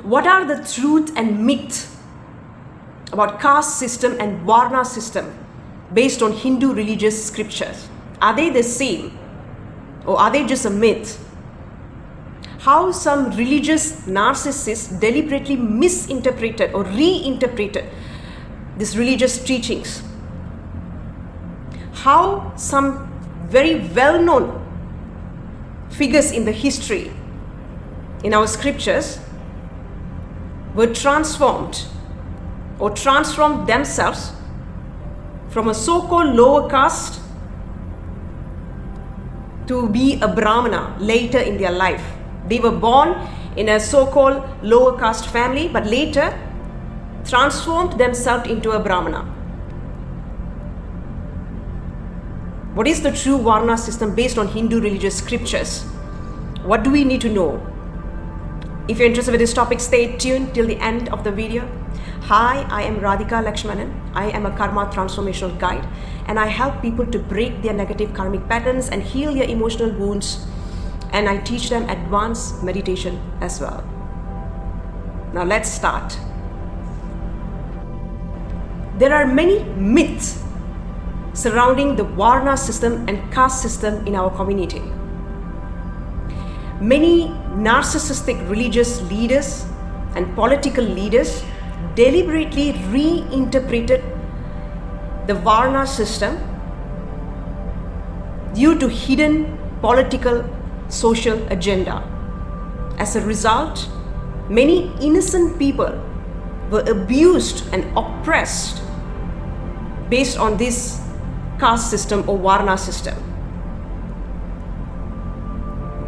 What are the truth and myth about caste system and Varna system based on Hindu religious scriptures? Are they the same or are they just a myth? How some religious narcissists deliberately misinterpreted or reinterpreted these religious teachings. How some very well-known figures in the history, in our scriptures, were transformed or transformed themselves from a so-called lower caste to be a Brahmana later in their life. They were born in a so-called lower caste family, but later transformed themselves into a Brahmana. What is the true Varna system based on Hindu religious scriptures? What do we need to know? If you're interested with this topic, stay tuned till the end of the video. Hi, I am Radhika Lakshmanan. I am a karma transformational guide, and I help people to break their negative karmic patterns and heal their emotional wounds, and I teach them advanced meditation as well. Now let's start. There are many myths surrounding the Varna system and caste system in our community. Many narcissistic religious leaders and political leaders deliberately reinterpreted the Varna system due to hidden political social agenda. As a result, many innocent people were abused and oppressed based on this caste system or Varna system.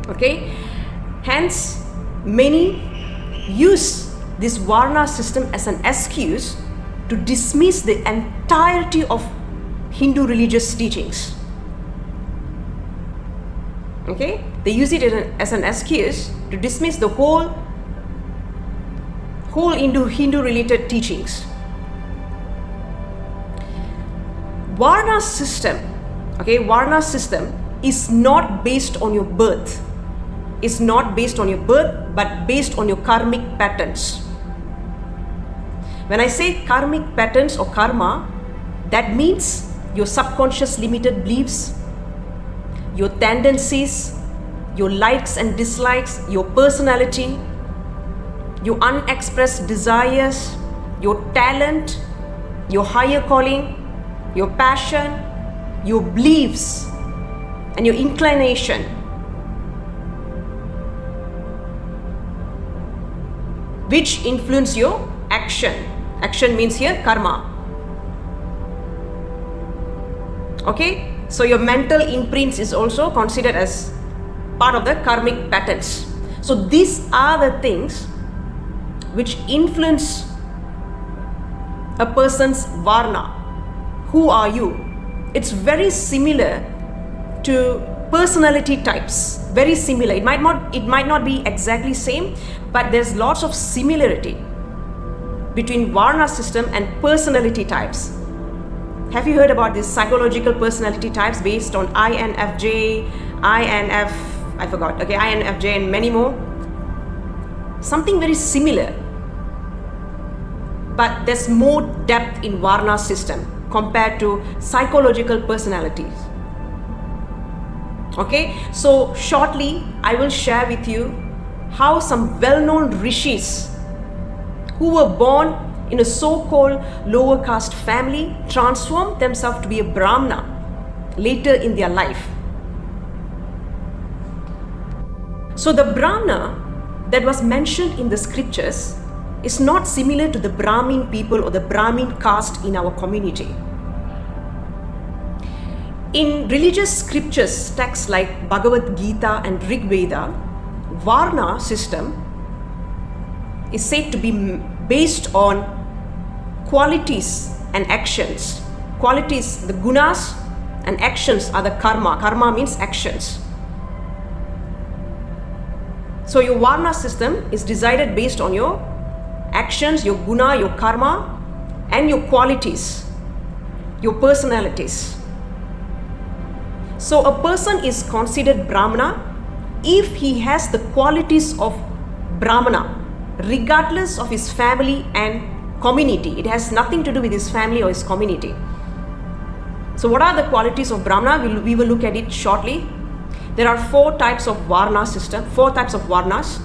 Okay? Hence, many use this Varna system as an excuse to dismiss the entirety of Hindu religious teachings. Okay? They use it as an excuse to dismiss the whole Hindu related teachings. Varna system, Varna system is not based on your birth. It's not based on your birth, but based on your karmic patterns. When I say karmic patterns or karma, that means your subconscious limited beliefs, your tendencies, your likes and dislikes, your personality, your unexpressed desires, your talent, your higher calling, your passion, your beliefs, and your inclination. Which influence your action. Action means here karma. Okay? So your mental imprints is also considered as part of the karmic patterns. So these are the things which influence a person's Varna. Who are you? It's very similar to personality types. Very similar. It might not be exactly same, but there's lots of similarity between Varna system and personality types. Have you heard about these psychological personality types based on INFJ, INFJ and many more? Something very similar. But there's more depth in Varna system compared to psychological personalities. Okay, so shortly I will share with you how some well-known rishis who were born in a so-called lower caste family transformed themselves to be a Brahmana later in their life. So the Brahmana that was mentioned in the scriptures is not similar to the Brahmin people or the Brahmin caste in our community. In religious scriptures, texts like Bhagavad Gita and Veda, Varna system is said to be based on qualities and actions. Qualities, the gunas, and actions are the karma. Karma means actions. So your Varna system is decided based on your actions, your guna, your karma, and your qualities, your personalities. So a person is considered Brahmana if he has the qualities of Brahmana, regardless of his family and community. It has nothing to do with his family or his community. So what are the qualities of Brahmana? We will look at it shortly. There are 4 types of Varna system, 4 types of Varnas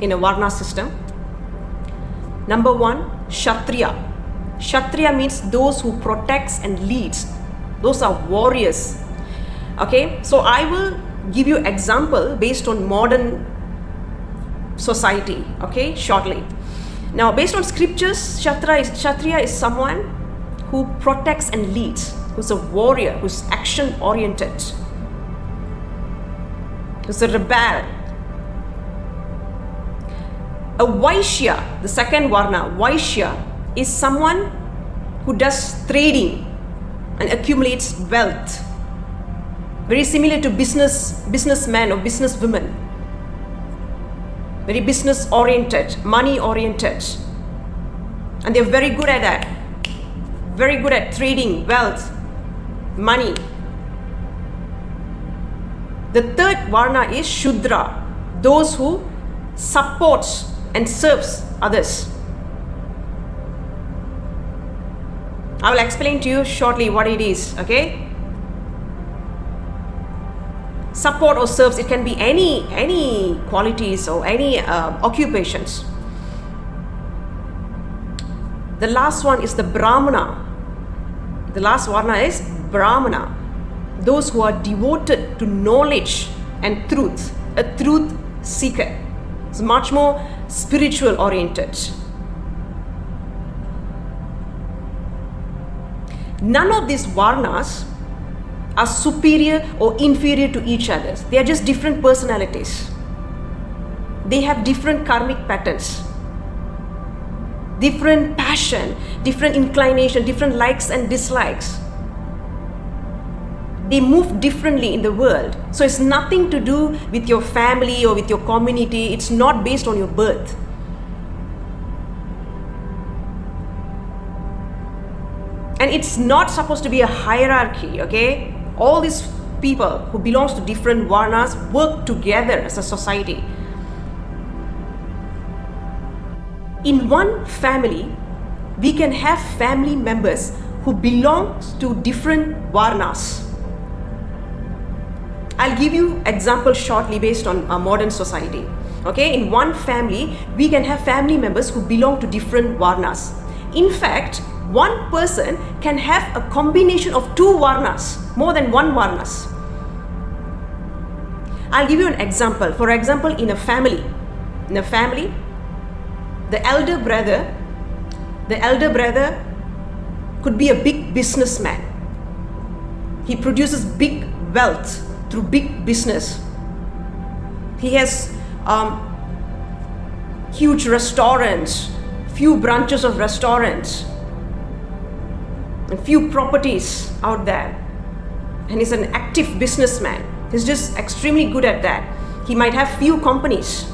in a Varna system. Number 1, kshatriya. Kshatriya means those who protects and leads. Those are warriors. Okay, so I will give you example based on modern society, okay, shortly. Now, based on scriptures, kshatriya is someone who protects and leads, who's a warrior, who's action-oriented, who's a rebel. A Vaishya, the second Varna, Vaishya, is someone who does trading and accumulates wealth. Very similar to businessmen or businesswomen. Very business-oriented, money-oriented. And they're very good at that. Very good at trading wealth, money. The third Varna is Shudra, those who supports and serves others. I will explain to you shortly what it is, okay? Support or serves, it can be any qualities or any occupations. The last one is the Brahmana. The last Varna is Brahmana. Those who are devoted to knowledge and truth, a truth seeker. It's much more spiritual oriented. None of these Varnas are superior or inferior to each other. They are just different personalities. They have different karmic patterns, different passion, different inclination, different likes and dislikes. They move differently in the world. So it's nothing to do with your family or with your community. It's not based on your birth. And it's not supposed to be a hierarchy, okay? All these people who belongs to different Varnas work together as a society. In one family, we can have family members who belong to different Varnas. I'll give you example shortly based on a modern society. Okay, in one family, we can have family members who belong to different Varnas. In fact, one person can have a combination of 2 Varnas, more than 1 Varnas. I'll give you an example. For example, in a family, the elder brother could be a big businessman. He produces big wealth through big business. He has huge restaurants, few branches of restaurants, and few properties out there. And he's an active businessman. He's just extremely good at that. He might have few companies.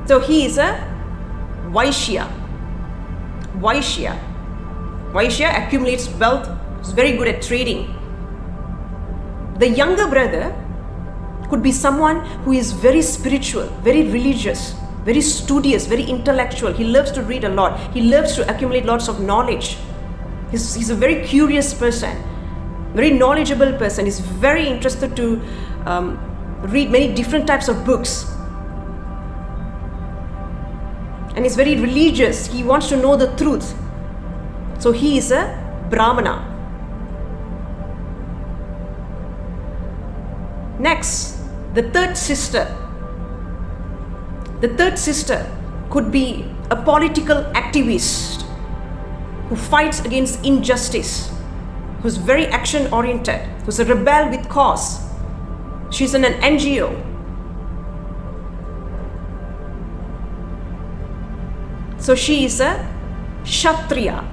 So he is a Vaishya. Vaishya accumulates wealth, is very good at trading. The younger brother could be someone who is very spiritual, very religious, very studious, very intellectual. He loves to read a lot. He loves to accumulate lots of knowledge. He's a very curious person, very knowledgeable person. He's very interested to read many different types of books. And he's very religious. He wants to know the truth. So he is a Brahmana. Next, the third sister. The third sister could be a political activist who fights against injustice, who's very action-oriented, who's a rebel with cause. She's in an NGO. So she is a kshatriya.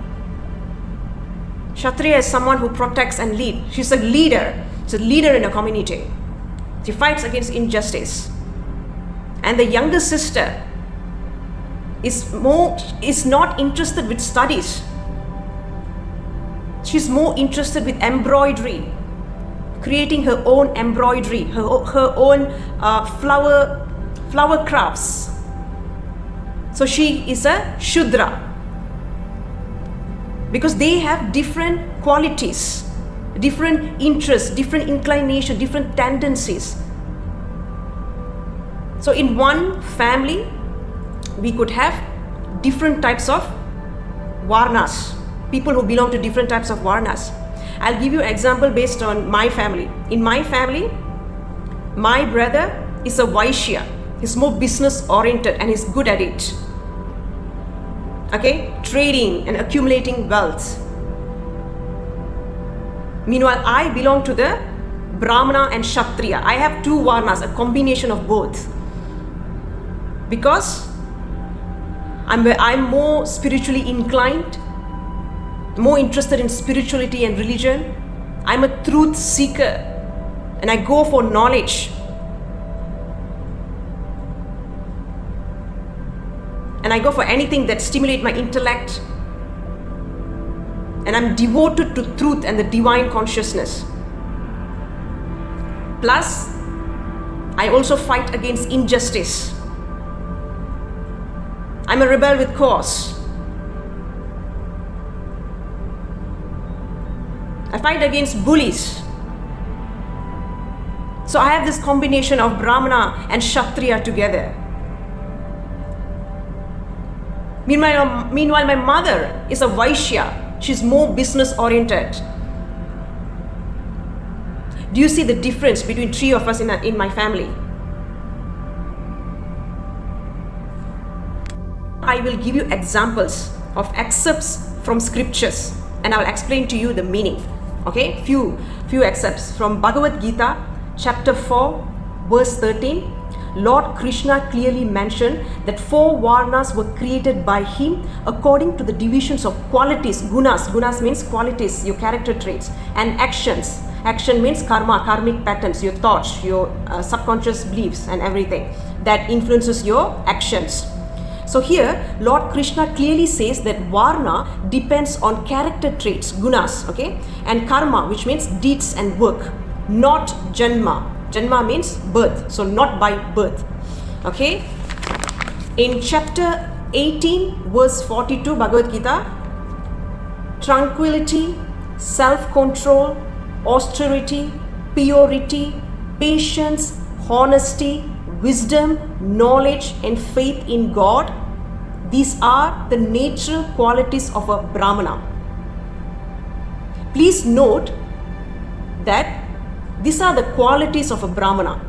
Kshatriya is someone who protects and leads. She's a leader. She's a leader in a community. She fights against injustice. And the younger sister is not interested with studies. She's more interested with embroidery, creating her own embroidery, her own flower crafts. So she is a Shudra. Because they have different qualities, different interests, different inclination, different tendencies. So in one family, we could have different types of Varnas, people who belong to different types of Varnas. I'll give you an example based on my family. In my family, my brother is a Vaishya. He's more business oriented and he's good at it. Okay, trading and accumulating wealth. Meanwhile, I belong to the Brahmana and Kshatriya. I have two Varnas, a combination of both. Because I'm more spiritually inclined, more interested in spirituality and religion. I'm a truth seeker and I go for knowledge. And I go for anything that stimulates my intellect. And I'm devoted to truth and the divine consciousness. Plus, I also fight against injustice. I'm a rebel with cause. I fight against bullies. So I have this combination of Brahmana and Kshatriya together. Meanwhile, my mother is a Vaishya. She's more business oriented. Do you see the difference between three of us in my family? I will give you examples of excerpts from scriptures and I will explain to you the meaning. Okay, few excerpts from Bhagavad Gita, chapter 4, verse 13. Lord Krishna clearly mentioned that 4 Varnas were created by him according to the divisions of qualities, gunas. Gunas means qualities, your character traits, and actions. Action means karma, karmic patterns, your thoughts, your subconscious beliefs and everything that influences your actions. So here, Lord Krishna clearly says that Varna depends on character traits, gunas, okay, and karma, which means deeds and work, not janma. Janma means birth, so not by birth. Okay. In chapter 18, verse 42, Bhagavad Gita, tranquility, self-control, austerity, purity, patience, honesty, wisdom, knowledge, and faith in God. These are the natural qualities of a Brahmana. Please note that these are the qualities of a Brahmana.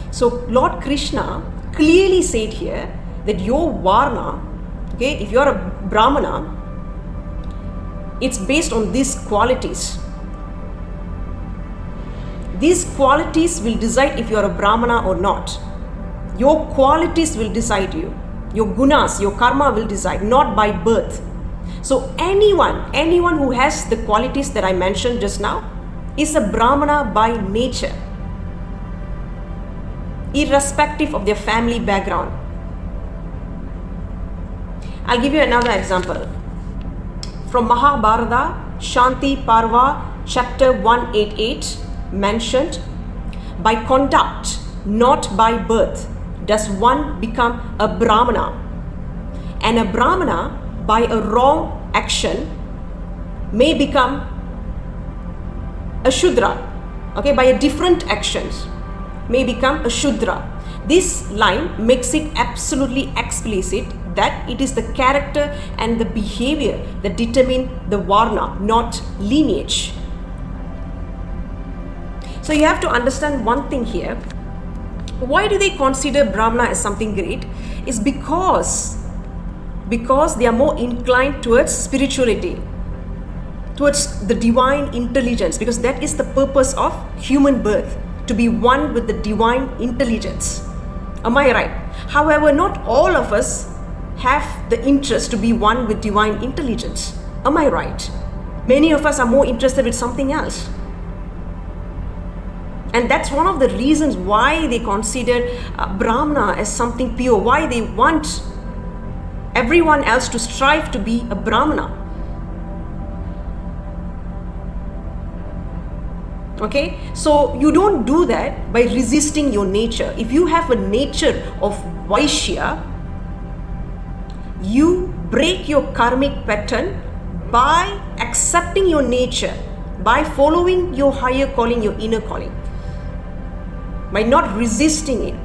So Lord Krishna clearly said here that your Varna, okay, if you are a Brahmana, it's based on these qualities. These qualities will decide if you are a Brahmana or not. Your qualities will decide you. Your gunas, your karma will decide, not by birth. So anyone who has the qualities that I mentioned just now is a Brahmana by nature, irrespective of their family background. I'll give you another example. From Mahabharatha, Shanti Parva, chapter 188, mentioned, by conduct, not by birth, does one become a Brahmana. And a Brahmana, by a wrong action, may become a Shudra. Okay, by a different actions, may become a Shudra. This line makes it absolutely explicit that it is the character and the behavior that determine the Varna, not lineage. So you have to understand one thing here. Why do they consider Brahmana as something great? Is because they are more inclined towards spirituality, towards the divine intelligence, because that is the purpose of human birth, to be one with the divine intelligence. Am I right? However, not all of us have the interest to be one with divine intelligence. Am I right? Many of us are more interested with something else. And that's one of the reasons why they consider Brahmana as something pure, why they want everyone else to strive to be a Brahmana. Okay, so you don't do that by resisting your nature. If you have a nature of Vaishya, You break your karmic pattern by accepting your nature, by following your higher calling, your inner calling, by not resisting it.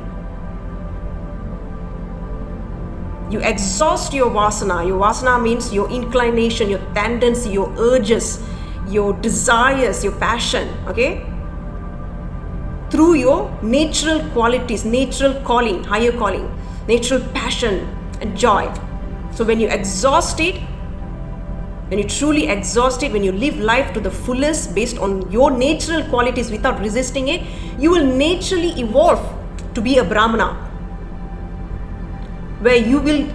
You exhaust your vasana. Your vasana means your inclination, your tendency, your urges, your desires, your passion, okay? Through your natural qualities, natural calling, higher calling, natural passion and joy. So when you exhaust it, when you truly exhaust it, when you live life to the fullest based on your natural qualities without resisting it, you will naturally evolve to be a Brahmana, where you will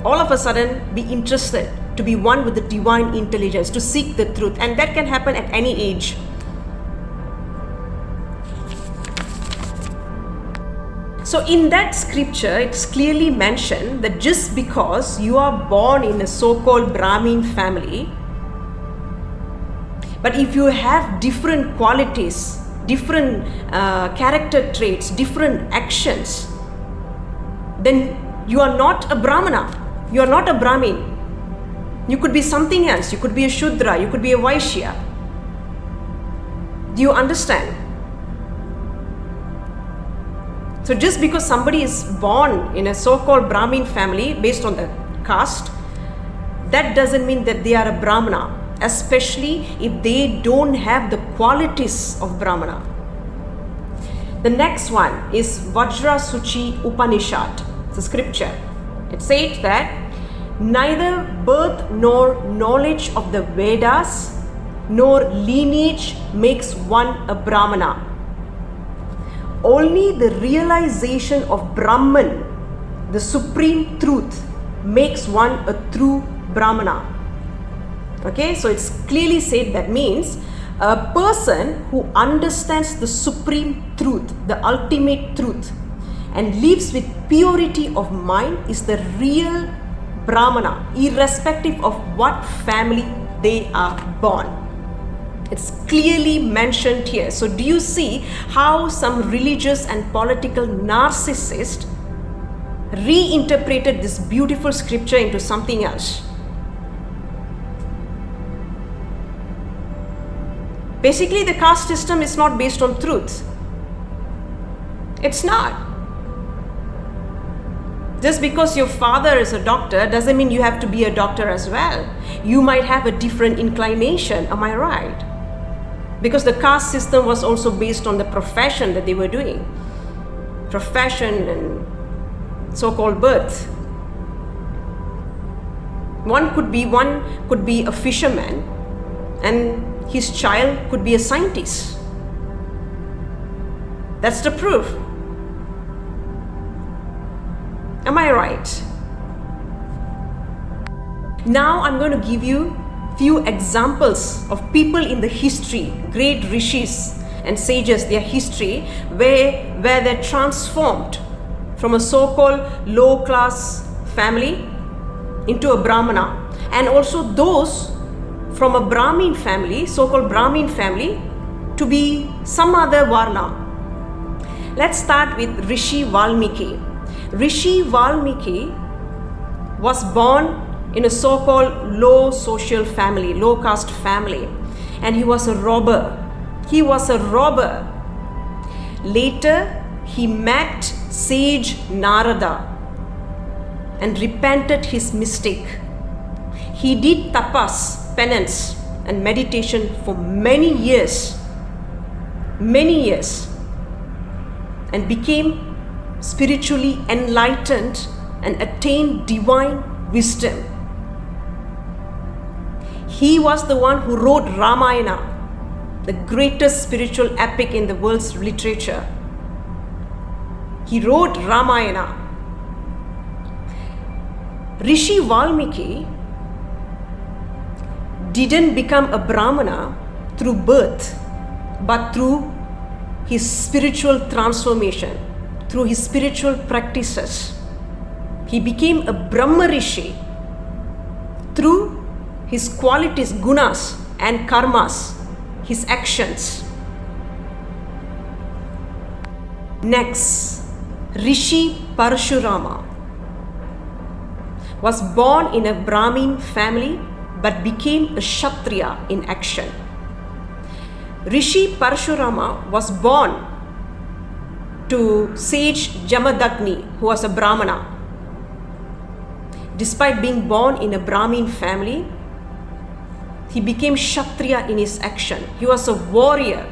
all of a sudden be interested to be one with the divine intelligence, to seek the truth, and that can happen at any age. So in that scripture, it's clearly mentioned that just because you are born in a so-called Brahmin family, but if you have different qualities, different character traits, different actions, then you are not a Brahmana. You are not a Brahmin. You could be something else. You could be a Shudra. You could be a Vaishya. Do you understand? So just because somebody is born in a so-called Brahmin family based on the caste, that doesn't mean that they are a Brahmana, especially if they don't have the qualities of Brahmana. The next one is Vajrasuchi Upanishad. It's a scripture. It says that neither birth nor knowledge of the Vedas nor lineage makes one a Brahmana. Only the realization of Brahman, the supreme truth, makes one a true Brahmana. Okay, so it's clearly said that means a person who understands the supreme truth, the ultimate truth, and lives with purity of mind is the real Brahmana, irrespective of what family they are born. It's clearly mentioned here. So do you see how some religious and political narcissists reinterpreted this beautiful scripture into something else? Basically, the caste system is not based on truth. It's not. Just because your father is a doctor doesn't mean you have to be a doctor as well. You might have a different inclination, am I right? Because the caste system was also based on the profession that they were doing. Profession and so-called birth. One could be a fisherman and his child could be a scientist. That's the proof. Am I right? Now I'm going to give you few examples of people in the history, great rishis and sages, their history, where they're transformed from a so-called low-class family into a Brahmana, and also those from a Brahmin family, so-called Brahmin family, to be some other Varna. Let's start with Rishi Valmiki. Rishi Valmiki was born in a so-called low social family, low caste family, and he was a robber. He was a robber. Later, he met sage Narada and repented his mistake. He did tapas, penance, and meditation for many years, and became spiritually enlightened and attained divine wisdom. He was the one who wrote Ramayana, the greatest spiritual epic in the world's literature. He wrote Ramayana. Rishi Valmiki didn't become a Brahmana through birth, but through his spiritual transformation, through his spiritual practices. He became a Brahma Rishi through his qualities, gunas and karmas, his actions. Next, Rishi Parashurama. was born in a Brahmin family but became a kshatriya in action. Rishi Parashurama was born to sage Jamadagni, who was a Brahmana. Despite being born in a Brahmin family, he became kshatriya in his action. He was a warrior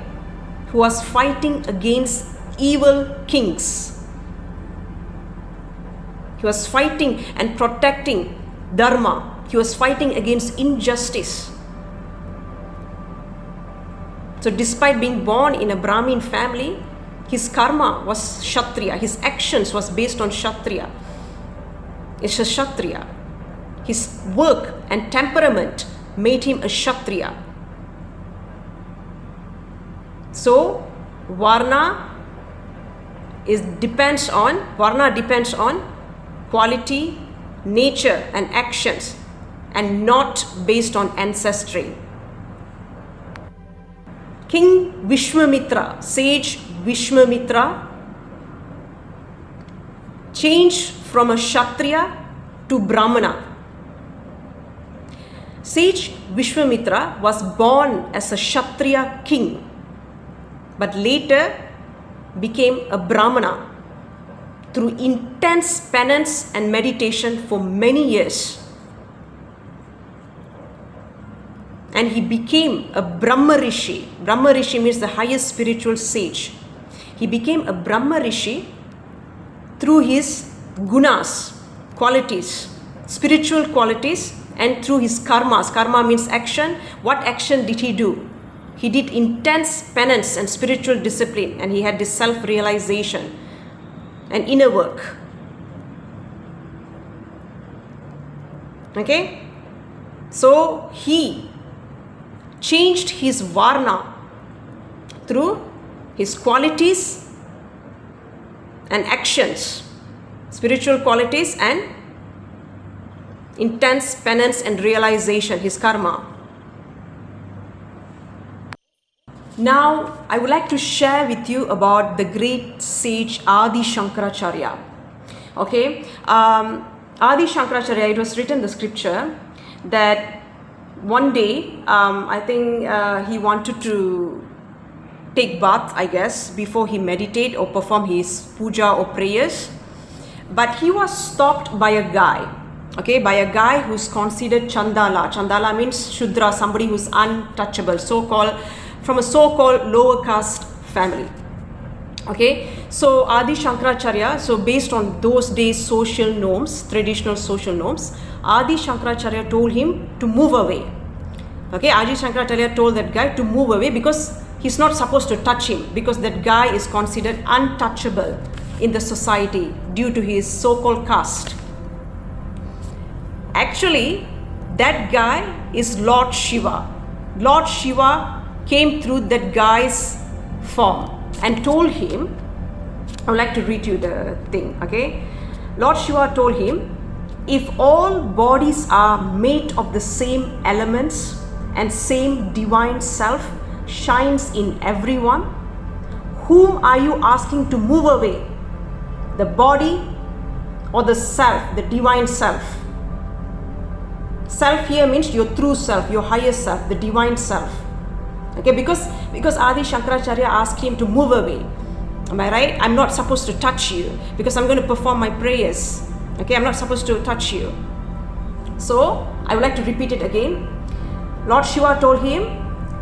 who was fighting against evil kings. He was fighting and protecting dharma. He was fighting against injustice. So despite being born in a Brahmin family, his karma was kshatriya. His actions was based on kshatriya. It's a kshatriya. His work and temperament made him a kshatriya. So Varna depends on quality, nature and actions, and not based on ancestry. King Vishwamitra, sage Vishwamitra, changed from a kshatriya to Brahmana. Sage Vishwamitra was born as a kshatriya king, but later became a Brahmana through intense penance and meditation for many years. And he became a Brahma Rishi. Brahma Rishi means the highest spiritual sage. He became a Brahma Rishi through his gunas, qualities, spiritual qualities, and through his karmas. Karma means action. What action did he do? He did intense penance and spiritual discipline, and he had this self-realization and inner work. Okay? So he changed his Varna through his qualities and actions, spiritual qualities and intense penance and realization, his karma. Now, I would like to share with you about the great sage Adi Shankaracharya. Okay, Adi Shankaracharya, it was written in the scripture that one day, I think he wanted to take bath, I guess, before he meditate or perform his puja or prayers. But he was stopped by a guy, okay, by a guy who's considered Chandala. Chandala means Shudra, somebody who's untouchable, from a so-called lower caste family. Okay, so Adi Shankaracharya, so based on those days social norms, traditional social norms, Adi Shankaracharya told him to move away. Okay, Adi Shankaracharya told that guy to move away because he's not supposed to touch him, because that guy is considered untouchable in the society due to his so-called caste. Actually, that guy is Lord Shiva. Lord Shiva came through that guy's form and told him, I would like to read you the thing, okay? Lord Shiva told him, if all bodies are made of the same elements and same divine self shines in everyone, whom are you asking to move away? The body or the self, the divine self? Self here means your true self, your higher self, the divine self. Okay, because Adi Shankaracharya asked him to move away. Am I right? I'm not supposed to touch you because I'm going to perform my prayers. Okay, I'm not supposed to touch you. So, I would like to repeat it again. Lord Shiva told him,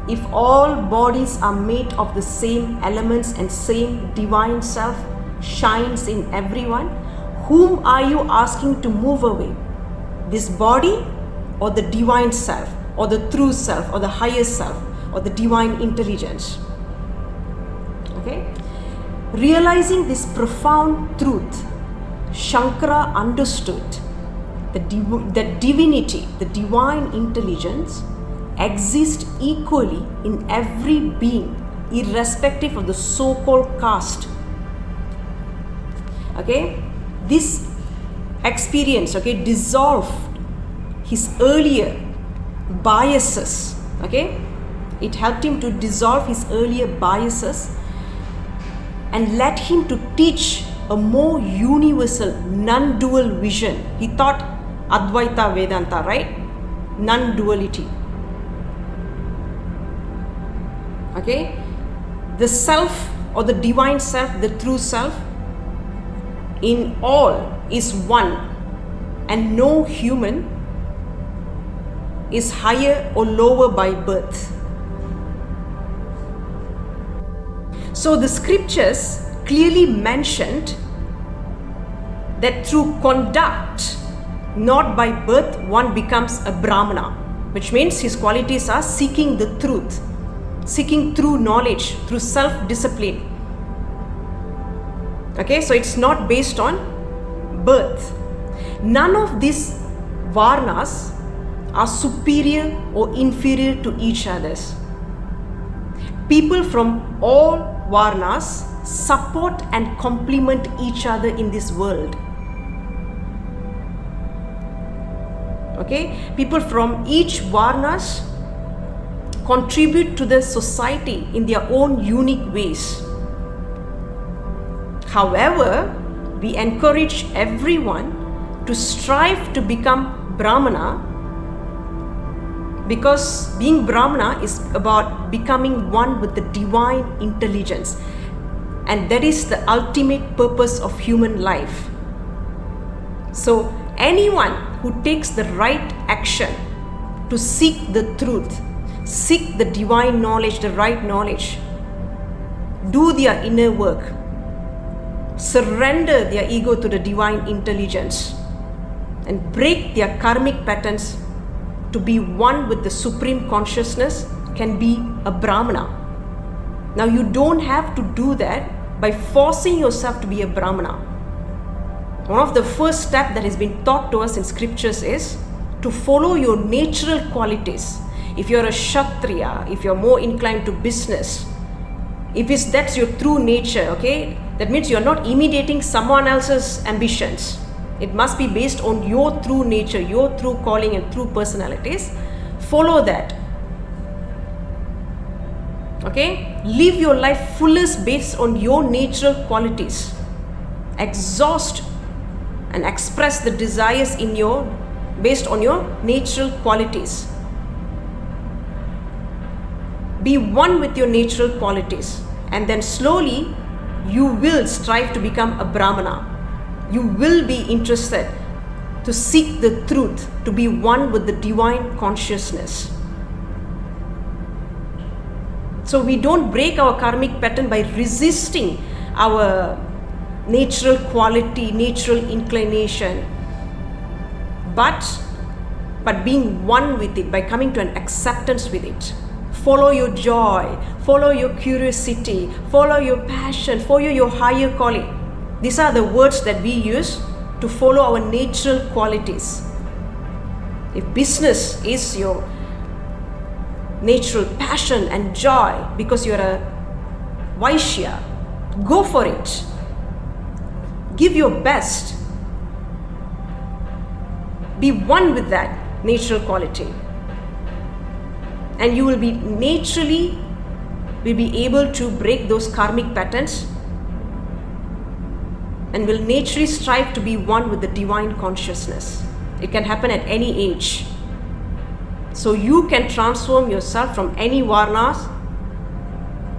if all bodies are made of the same elements and same divine self shines in everyone, whom are you asking to move away? This body or the divine self or the true self or the higher self or the divine intelligence? Okay? Realizing this profound truth, Shankara understood that divinity, the divine intelligence, exists equally in every being, irrespective of the so-called caste. Okay? This experience, okay, dissolved his earlier biases. Okay? It helped him to dissolve his earlier biases and led him to teach a more universal, non-dual vision. He thought, Advaita Vedanta, right? Non-duality. Okay? The self or the divine self, the true self, in all is one, and no human is higher or lower by birth. So the scriptures clearly mentioned that through conduct, not by birth, one becomes a Brahmana, which means his qualities are seeking the truth, seeking true knowledge, through self-discipline. Okay, so it's not based on birth. None of these Varnas are superior or inferior to each other. People from all Varnas support and complement each other in this world. Okay, people from each Varnas contribute to the society in their own unique ways. However, we encourage everyone to strive to become Brahmana, because being Brahmana is about becoming one with the divine intelligence, and that is the ultimate purpose of human life. So anyone who takes the right action to seek the truth, seek the divine knowledge, the right knowledge, do their inner work, surrender their ego to the divine intelligence, and break their karmic patterns to be one with the supreme consciousness, can be a Brahmana. Now you don't have to do that by forcing yourself to be a Brahmana. One of the first steps that has been taught to us in scriptures is to follow your natural qualities. If you're a kshatriya, if you're more inclined to business, if that's your true nature, okay, that means you're not imitating someone else's ambitions. It must be based on your true nature, your true calling and true personalities. Follow that. Okay? Live your life fullest based on your natural qualities. Exhaust and express the desires in based on your natural qualities. Be one with your natural qualities, and then slowly you will strive to become a Brahmana. You will be interested to seek the truth, to be one with the divine consciousness. So we don't break our karmic pattern by resisting our natural quality, natural inclination, but being one with it, by coming to an acceptance with it. Follow your joy, follow your curiosity, follow your passion, follow your higher calling. These are the words that we use to follow our natural qualities. If business is your natural passion and joy because you're a Vaishya, go for it. Give your best. Be one with that natural quality. And you will be naturally be able to break those karmic patterns, and will naturally strive to be one with the divine consciousness. It can happen at any age. So you can transform yourself from any Varnas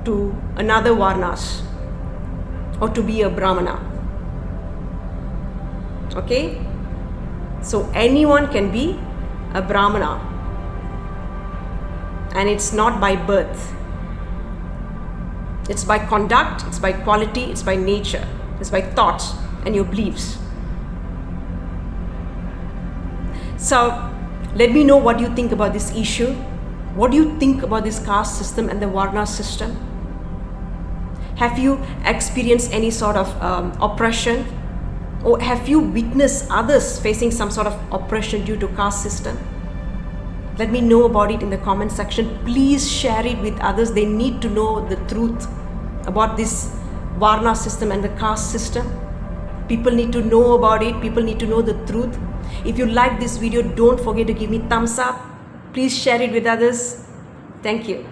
to another Varnas, or to be a Brahmana. Okay? So anyone can be a Brahmana. And it's not by birth. It's by conduct, it's by quality, it's by nature, it's by thoughts and your beliefs. So let me know what you think about this issue. What do you think about this caste system and the Varna system? Have you experienced any sort of oppression? Or have you witnessed others facing some sort of oppression due to caste system? Let me know about it in the comment section. Please share it with others. They need to know the truth about this Varna system and the caste system. People need to know about it. People need to know the truth. If you like this video, don't forget to give me thumbs up. Please share it with others. Thank you.